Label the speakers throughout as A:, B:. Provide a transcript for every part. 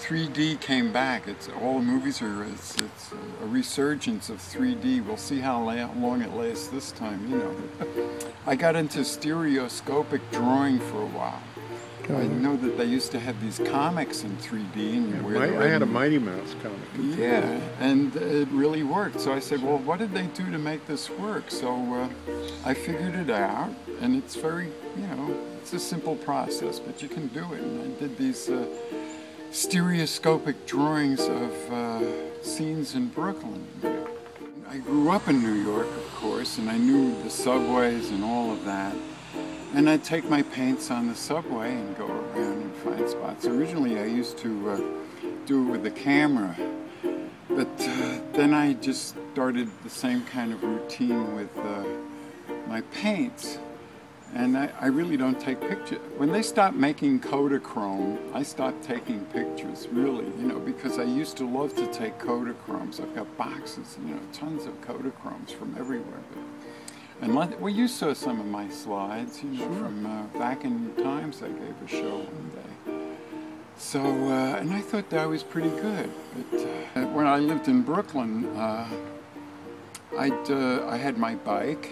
A: 3D came back. All the movies are, it's a resurgence of 3D. We'll see how long it lasts this time, you know. I got into stereoscopic drawing for a while. I know that they used to have these comics in 3D. And
B: I had a Mighty Mouse comic.
A: Yeah, and it really worked. So I said, well, what did they do to make this work? So I figured it out, and it's very, you know, it's a simple process, but you can do it. And I did these stereoscopic drawings of scenes in Brooklyn. I grew up in New York, of course, and I knew the subways and all of that. And I'd take my paints on the subway and go around and find spots. Originally, I used to do it with the camera, but then I just started the same kind of routine with my paints. And I really don't take pictures. When they stopped making Kodachrome, I stopped taking pictures, really, you know, because I used to love to take Kodachromes. I've got boxes, you know, tons of Kodachromes from everywhere. And well, you saw some of my slides, you know, from back in times. I gave a show one day. So, and I thought that was pretty good. But when I lived in Brooklyn, I had my bike,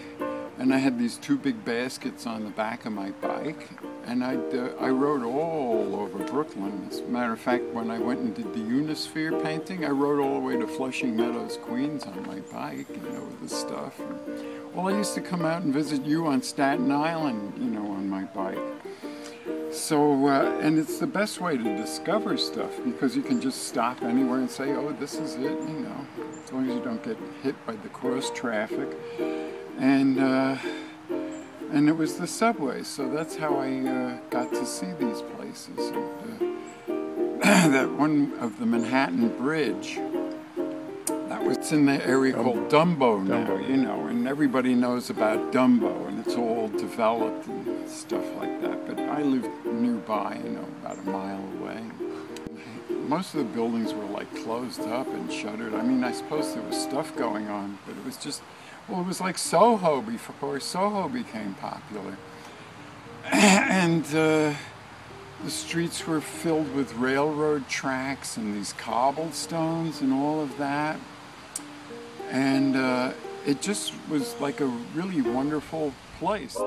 A: and I had these two big baskets on the back of my bike, and I rode all over Brooklyn. As a matter of fact, when I went and did the Unisphere painting, I rode all the way to Flushing Meadows, Queens on my bike, you know, with the stuff. Well, I used to come out and visit you on Staten Island, you know, on my bike. So, and it's the best way to discover stuff, because you can just stop anywhere and say, oh, this is it, you know, as long as you don't get hit by the cross traffic. And it was the subway, so that's how I got to see these places. And, that one of the Manhattan Bridge, that was in the area called Dumbo now, you know, and everybody knows about Dumbo, and it's all developed and stuff like that. But I lived nearby, you know, about a mile away. Most of the buildings were like closed up and shuttered. I mean, I suppose there was stuff going on, but it was just, well, it was like Soho before Soho became popular. And the streets were filled with railroad tracks and these cobblestones and all of that. And it just was like a really wonderful place.